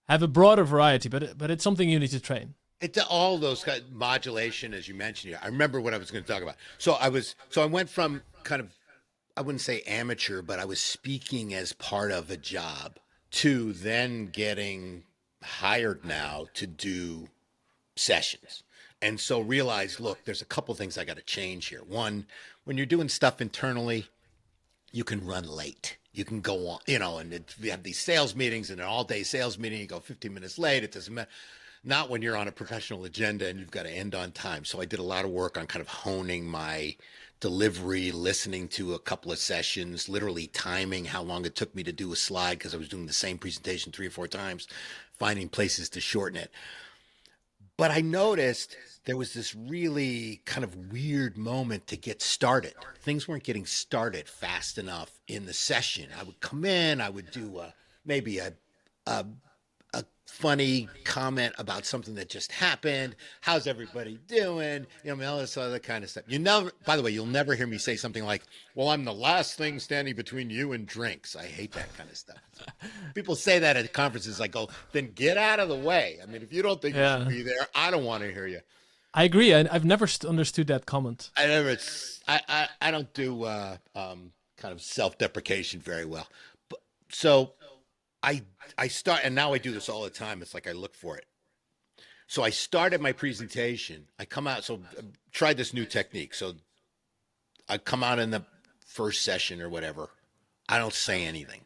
have a broader variety, but it's something you need to train.
It's all those kind of modulation, as you mentioned here. I remember what I was going to talk about. So I went from kind of, I wouldn't say amateur, but I was speaking as part of a job, to then getting hired now to do sessions. And so realized, look, there's a couple things I got to change here. One, when you're doing stuff internally, you can run late. You can go on, and we have these sales meetings, and an all-day sales meeting, you go 15 minutes late. It doesn't matter. Not when you're on a professional agenda and you've got to end on time. So I did a lot of work on kind of honing my delivery, listening to a couple of sessions, literally timing how long it took me to do a slide, because I was doing the same presentation 3 or 4 times, finding places to shorten it. But I noticed there was this really kind of weird moment to get started. Things weren't getting started fast enough in the session. I would come in, I would do maybe a funny comment about something that just happened. How's everybody doing? All this other kind of stuff. By the way, you'll never hear me say something like, "Well, I'm the last thing standing between you and drinks." I hate that kind of stuff. People say that at conferences. I go, then get out of the way. I mean, if you don't think you should be there, I don't want to hear you.
I agree. I've never understood that comment.
I don't do kind of self-deprecation very well. But so I start, and now I do this all the time. It's like I look for it. So I started my presentation. I come out, so tried this new technique. So I come out in the first session or whatever. I don't say anything.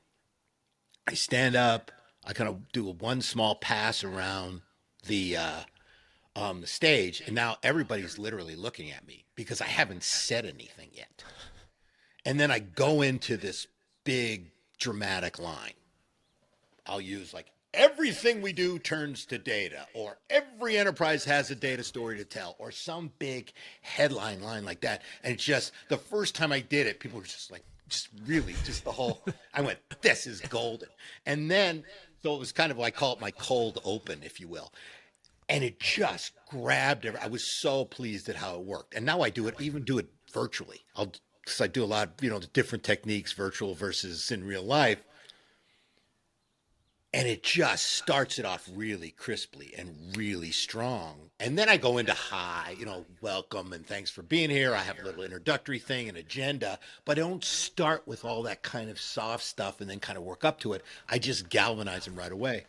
I stand up. I kind of do one small pass around the stage, and now everybody's literally looking at me because I haven't said anything yet. And then I go into this big dramatic line. I'll use like everything we do turns to data, or every enterprise has a data story to tell, or some big headline line like that. And it's just the first time I did it, people were just like, just really, just the whole, I went, this is golden. And then, so it was kind of like, call it my cold open, if you will. And it just grabbed I was so pleased at how it worked. And now I do it, even do it virtually. Because I do a lot of, the different techniques, virtual versus in real life. And it just starts it off really crisply and really strong. And then I go into hi, welcome and thanks for being here. I have a little introductory thing, an agenda, but I don't start with all that kind of soft stuff and then kind of work up to it. I just galvanize them right away.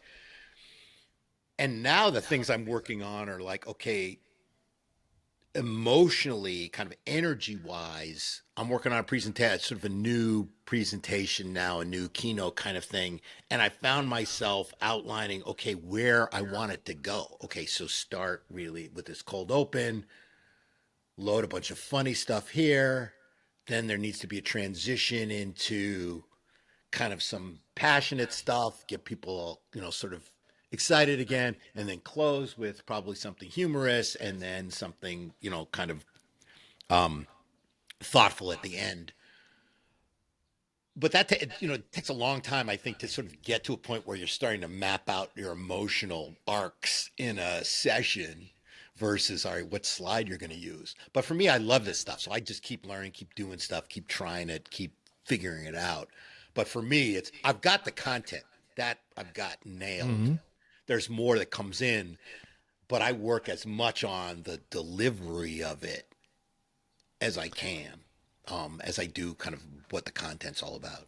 And now the things I'm working on are like, okay, emotionally, kind of energy wise, I'm working on a presentation, sort of a new presentation now, a new keynote kind of thing. And I found myself outlining, okay, where I want it to go. Okay, so start really with this cold open, load a bunch of funny stuff here. Then there needs to be a transition into kind of some passionate stuff, get people, sort of excited again, and then close with probably something humorous and then something, kind of thoughtful at the end. But that, it takes a long time, I think, to sort of get to a point where you're starting to map out your emotional arcs in a session versus, all right, what slide you're going to use. But for me, I love this stuff. So I just keep learning, keep doing stuff, keep trying it, keep figuring it out. But for me, I've got the content that I've got nailed.
Mm-hmm.
There's more that comes in, but I work as much on the delivery of it as I can, as I do kind of what the content's all about.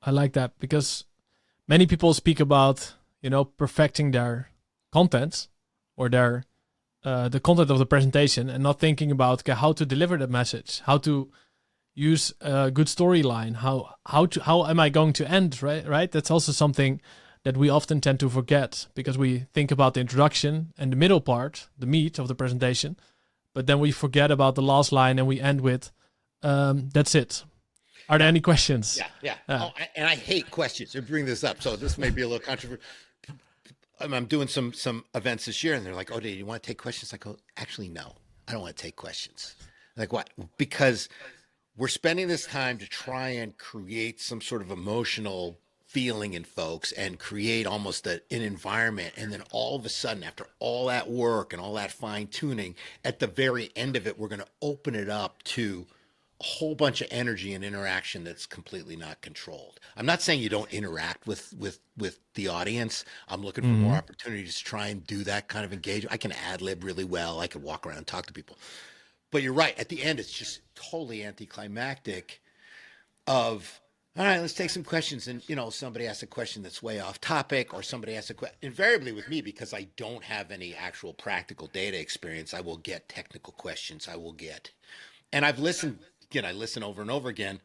I like that because many people speak about, perfecting their content or their the content of the presentation and not thinking about, okay, how to deliver the message, how to use a good storyline, how am I going to end, right? That's also something that we often tend to forget because we think about the introduction and the middle part, the meat of the presentation, but then we forget about the last line and we end with, that's it. Are there any questions?
Yeah. And I hate questions. I bring this up, so this may be a little controversial. I'm doing some events this year, and they're like, "Oh, do you want to take questions?" I go, "Actually, no, I don't want to take questions." Like, what? Because we're spending this time to try and create some sort of emotional feeling in folks and create almost an environment. And then all of a sudden, after all that work and all that fine tuning, at the very end of it, we're going to open it up to a whole bunch of energy and interaction that's completely not controlled. I'm not saying you don't interact with the audience. I'm looking for more opportunities to try and do that kind of engagement. I can ad lib really well. I can walk around and talk to people. But you're right. At the end, it's just totally anticlimactic of, all right, let's take some questions. And, somebody asks a question that's way off topic, or somebody asks a question. Invariably with me, because I don't have any actual practical data experience, I will get technical questions. And I've listened, again, I listen over and over again.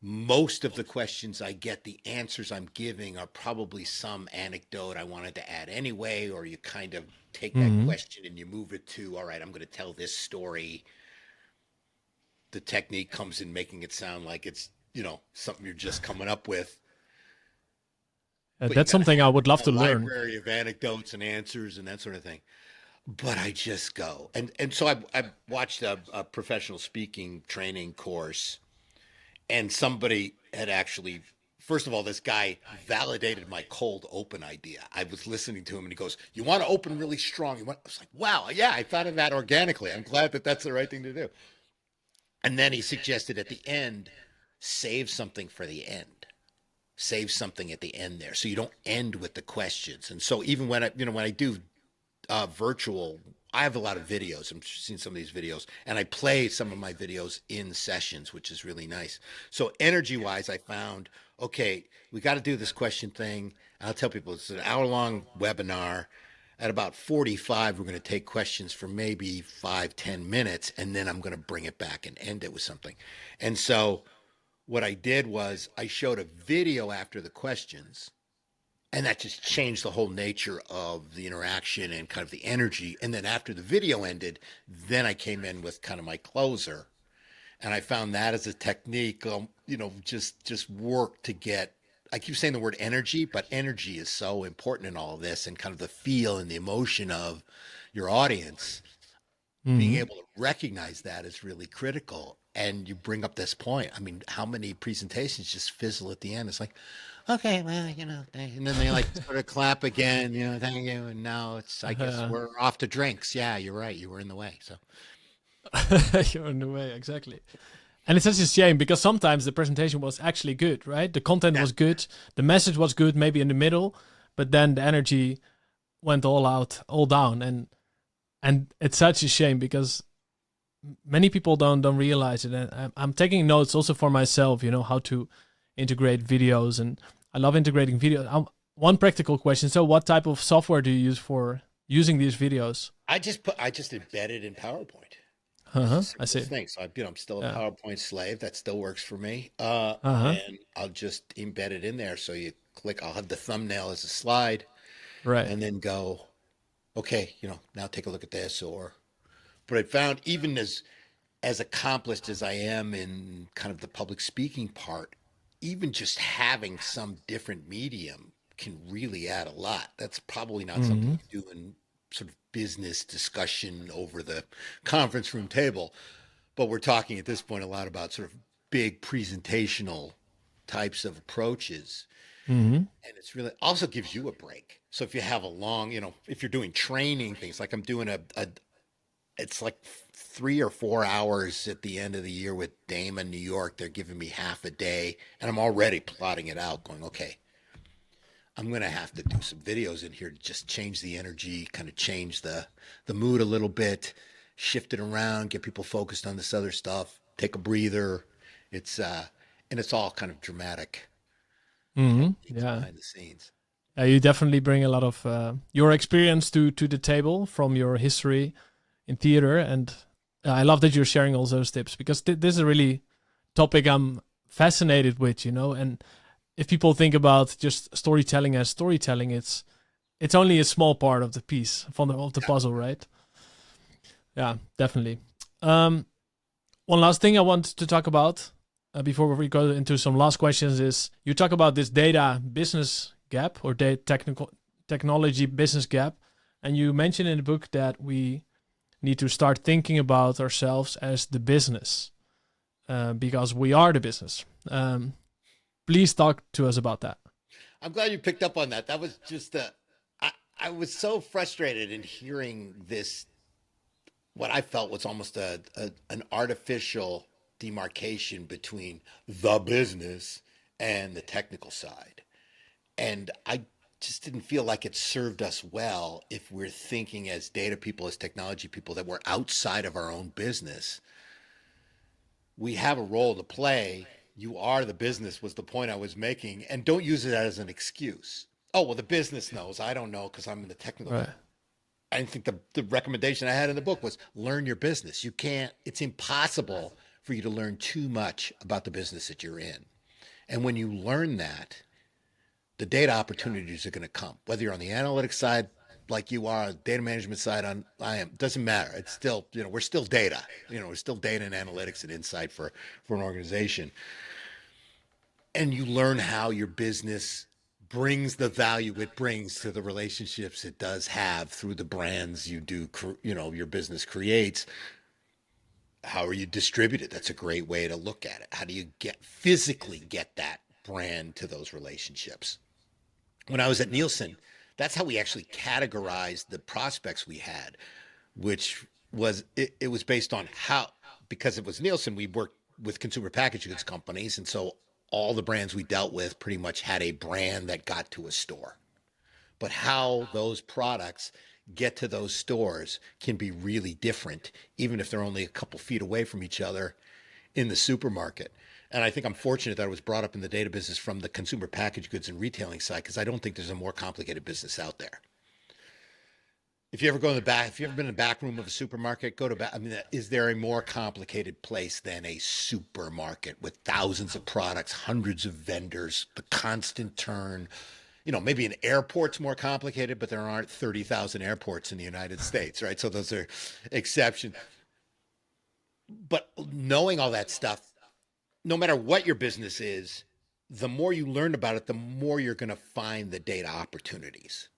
Most of the questions I get, the answers I'm giving are probably some anecdote I wanted to add anyway, or you kind of take that question and you move it to, all right, I'm going to tell this story. The technique comes in making it sound like it's, something you're just coming up with.
That's something I would love to learn.
Library of anecdotes and answers and that sort of thing. But I just go. And so I watched a professional speaking training course, and somebody had actually, first of all, this guy validated my cold open idea. I was listening to him and he goes, "You want to open really strong?" I was like, wow, yeah, I thought of that organically. I'm glad that that's the right thing to do. And then he suggested at the end, save something for the end. Save something at the end there, so you don't end with the questions. And so even when I do virtual, I have a lot of videos. I'm seeing some of these videos, and I play some of my videos in sessions, which is really nice. So energy wise, I found, okay, we got to do this question thing. I'll tell people it's an hour-long webinar. At about 45, we're going to take questions for maybe 5-10 minutes, and then I'm going to bring it back and end it with something. And so what I did was I showed a video after the questions, and that just changed the whole nature of the interaction and kind of the energy. And then after the video ended, then I came in with kind of my closer. And I found that as a technique, just work to get I keep saying the word energy, but energy is so important in all of this, and kind of the feel and the emotion of your audience. Being
Hmm.
able to recognize that is really critical. And you bring up this point. I mean, how many presentations just fizzle at the end? It's like, okay, well, and then they like sort of clap again, thank you. And now it's, I guess we're off to drinks. Yeah, you're right. You were in the way. So,
You're in the way, exactly. And it's such a shame because sometimes the presentation was actually good, right? The content
yeah.
was good, the message was good, maybe in the middle, but then the energy went all out, all down, and it's such a shame because many people don't realize it. And I'm taking notes also for myself, how to integrate videos, and I love integrating videos. One practical question: so, what type of software do you use for using these videos?
I just embed it in PowerPoint.
Uh
It's the
huh. I
simplest
see.
thing. So I'm still a
Yeah.
PowerPoint slave. That still works for me.
Uh huh.
And I'll just embed it in there. So you click, I'll have the thumbnail as a slide
Right.
and then go, okay, now take a look at this. But I found even as accomplished as I am in kind of the public speaking part, even just having some different medium can really add a lot. That's probably not something
Hmm.
you do in sort of business discussion over the conference room table, but we're talking at this point a lot about sort of big presentational types of approaches.
Hmm.
And it's really also gives you a break. So if you have a long, if you're doing training things, like I'm doing it's like 3 or 4 hours at the end of the year with Dame in New York. They're giving me half a day, and I'm already plotting it out, going, okay, I'm gonna have to do some videos in here to just change the energy, kind of change the mood a little bit, shift it around, get people focused on this other stuff, take a breather. It's and it's all kind of dramatic
Hmm.
techniques
Yeah.
behind the scenes.
You definitely bring a lot of your experience to the table from your history in theater, and I love that you're sharing all those tips because this is a really topic I'm fascinated with, and if people think about just storytelling as storytelling, it's only a small part of the piece from of the
Yeah.
puzzle, right? Yeah, definitely. Um, One last thing I want to talk about before we go into some last questions is you talk about this data business gap or data technology business gap, and you mention in the book that we need to start thinking about ourselves as the business because we are the business. Please talk to us about that.
I'm glad you picked up on that. That was just I was so frustrated in hearing this, what I felt was almost an artificial demarcation between the business and the technical side. And I just didn't feel like it served us well if we're thinking as data people, as technology people, that we're outside of our own business. We have a role to play. You are the business, was the point I was making. And don't use it as an excuse. Oh, well, the business knows. I don't know because I'm in the technical.
Right.
I think the recommendation I had in the book was learn your business. You can't, it's impossible for you to learn too much about the business that you're in. And when you learn that, the data opportunities are going to come, whether you're on the analytics side, like you are, data management side on I am, doesn't matter. It's still, we're still data, we're still data and analytics and insight for an organization. And you learn how your business brings the value it brings to the relationships it does have through the brands you do, your business creates. How are you distributed? That's a great way to look at it. How do you physically get that brand to those relationships? When I was at Nielsen, that's how we actually categorized the prospects we had, which was it was based on how, because it was Nielsen, we worked with consumer packaged goods companies, and so all the brands we dealt with pretty much had a brand that got to a store. But how those products get to those stores can be really different, even if they're only a couple feet away from each other in the supermarket. And I think I'm fortunate that I was brought up in the data business from the consumer packaged goods and retailing side, because I don't think there's a more complicated business out there. If you ever go in the back, if you've ever been in the back room of a supermarket, go to back. I mean, is there a more complicated place than a supermarket with thousands of products, hundreds of vendors, the constant turn? Maybe an airport's more complicated, but there aren't 30,000 airports in the United States, right? So those are exceptions. But knowing all that stuff, no matter what your business is, the more you learn about it, the more you're going to find the data opportunities.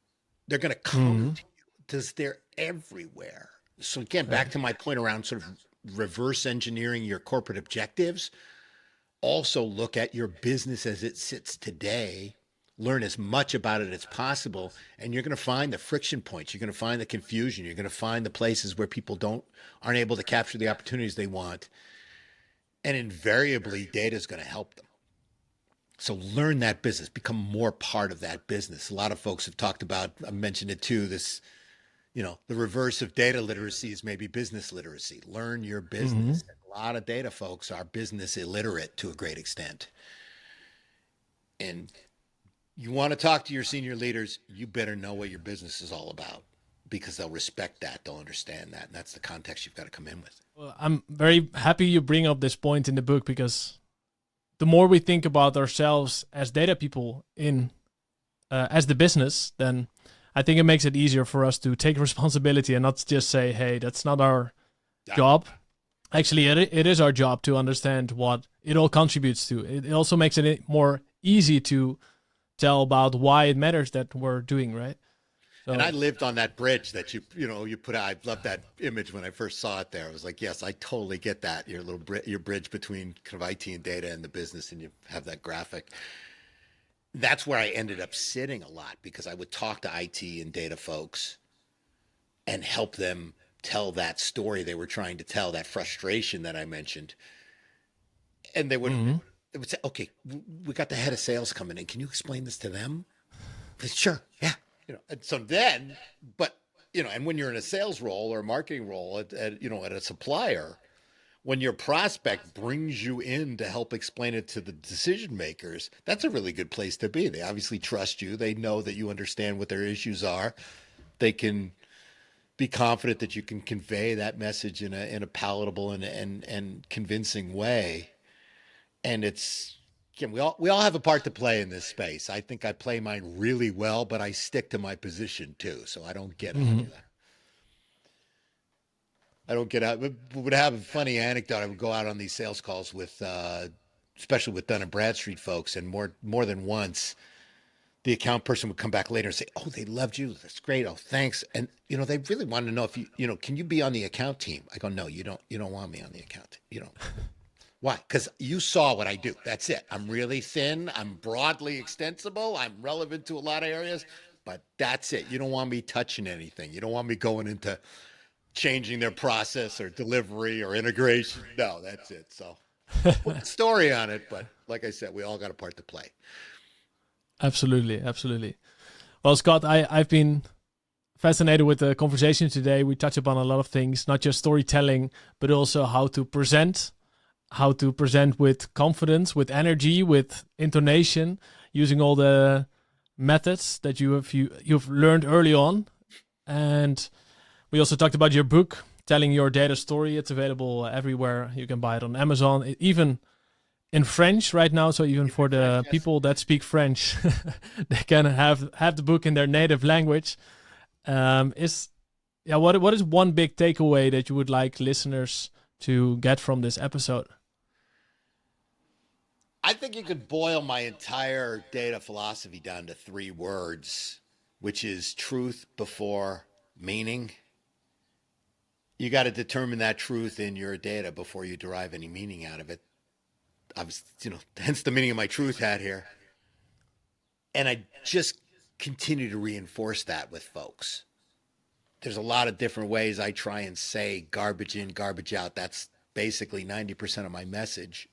They're going to come
Hmm.
to you because they're everywhere. So again, back
Right.
to my point around sort of reverse engineering your corporate objectives. Also look at your business as it sits today, learn as much about it as possible, and you're going to find the friction points, you're going to find the confusion, you're going to find the places where people don't aren't able to capture the opportunities they want, and invariably data is going to help them. So learn that business, become more part of that business. A lot of folks have talked about, I mentioned it too, this, the reverse of data literacy is maybe business literacy. Learn your
Hmm.
business. A lot of data folks are business illiterate to a great extent. And you want to talk to your senior leaders, you better know what your business is all about because they'll respect that, they'll understand that. And that's the context you've got to come in with.
Well, I'm very happy you bring up this point in the book, because the more we think about ourselves as data people in as the business, then I think it makes it easier for us to take responsibility and not just say, "Hey, that's not our
Yeah.
job." Actually, it is our job to understand what it all contributes to. It also makes it more easy to tell about why it matters that we're doing, right?
And I
So,
lived on that bridge that you put out. I loved that image when I first saw it there. I was like, yes, I totally get that. Your your bridge between kind of IT and data and the business, and you have that graphic. That's where I ended up sitting a lot because I would talk to IT and data folks and help them tell that story they were trying to tell, that frustration that I mentioned. And
mhm.
they would say, okay, we got the head of sales coming in. Can you explain this to them? I said, sure. Yeah. And so then, but, and when you're in a sales role or a marketing role at a supplier, when your prospect brings you in to help explain it to the decision makers, that's a really good place to be. They obviously trust you. They know that you understand what their issues are. They can be confident that you can convey that message in a palatable and convincing way. And it's again, we all have a part to play in this space. I think I play mine really well, but I stick to my position too, so I don't get out of
Mhm.
that. I don't get out. Would have a funny anecdote. I would go out on these sales calls with, especially with Dun and Bradstreet folks, and more than once, the account person would come back later and say, "Oh, they loved you. That's great. Oh, thanks." And they really wanted to know if can you be on the account team? I go, "No, you don't. You don't want me on the account. You don't. Why? Because you saw what I do. That's it. I'm really thin. I'm broadly extensible. I'm relevant to a lot of areas, but that's it. You don't want me touching anything. You don't want me going into changing their process or delivery or integration. No, that's it. So put the story on it, but like I said, we all got a part to play.
Absolutely, absolutely. Well, Scott, I've been fascinated with the conversation today. We touch upon a lot of things, not just storytelling, but also how to present with confidence, with energy, with intonation, using all the methods that you've learned early on. And we also talked about your book, telling your data story. It's available everywhere. You can buy it on Amazon, even in French right now. So even
Even
for
in French,
the
yes.
people that speak French, they can have the book in their native language. Is Yeah, what is one big takeaway that you would like listeners to get from this episode?
I think you could boil my entire data philosophy down to three words, which is truth before meaning. You got to determine that truth in your data before you derive any meaning out of it. I was, hence the meaning of my truth hat here. And I just continue to reinforce that with folks. There's a lot of different ways I try and say garbage in, garbage out. That's basically 90% of my message.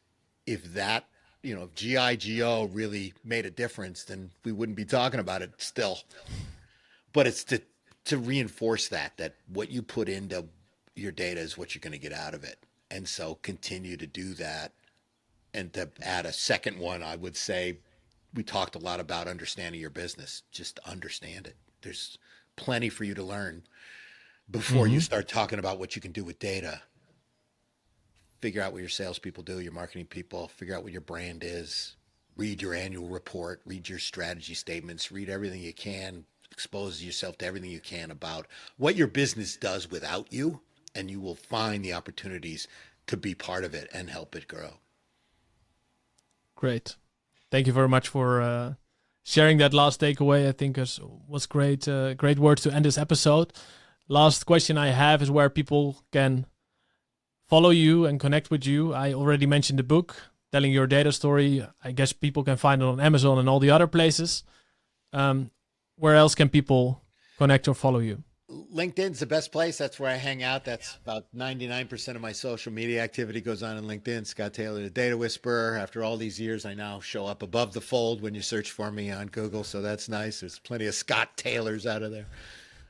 If that, if GIGO really made a difference, then we wouldn't be talking about it still. But it's to reinforce that what you put into your data is what you're going to get out of it. And so continue to do that. And to add a second one, I would say we talked a lot about understanding your business. Just understand it. There's plenty for you to learn before you
Hmm.
start talking about what you can do with data. Figure out what your salespeople do, your marketing people, figure out what your brand is, read your annual report, read your strategy statements, read everything you can, expose yourself to everything you can about what your business does without you, and you will find the opportunities to be part of it and help it grow.
Great. Thank you very much for sharing that last takeaway. I think was great. Great words to end this episode. Last question I have is where people can follow you and connect with you. I already mentioned the book, Telling Your Data Story. I guess people can find it on Amazon and all the other places. Where else can people connect or follow you?
LinkedIn's the best place. That's where I hang out. That's about 99% of my social media activity goes on in LinkedIn. Scott Taylor, the Data Whisperer. After all these years, I now show up above the fold when you search for me on Google. So that's nice. There's plenty of Scott Taylors out of there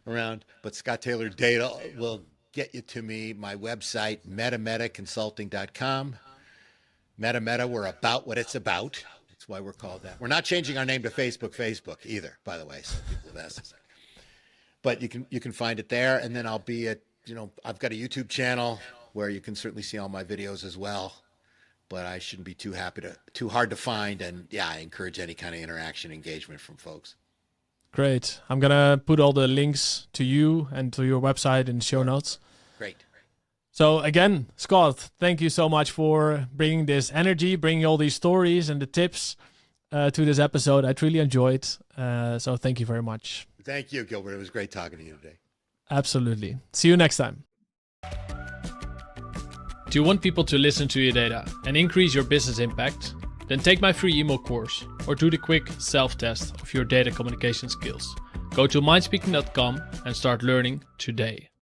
around. But Scott Taylor Data will get you to me. My website, metametaconsulting.com. Meta, we're about what it's about. That's why we're called that. We're not changing our name to Facebook either, by the way. So people have asked us. But you can find it there, and then I'll be at, I've got a YouTube channel where you can certainly see all my videos as well. But I shouldn't be too hard to find, and yeah, I encourage any kind of interaction, engagement from folks.
Great. I'm gonna put all the links to you and to your website in the show notes.
Great.
So again, Scott, thank you so much for bringing this energy, bringing all these stories and the tips to this episode. I truly enjoyed. So thank you very much.
Thank you, Gilbert. It was great talking to you today.
Absolutely. See you next time. Do you want people to listen to your data and increase your business impact? Then take my free email course or do the quick self-test of your data communication skills. Go to mindspeaking.com and start learning today.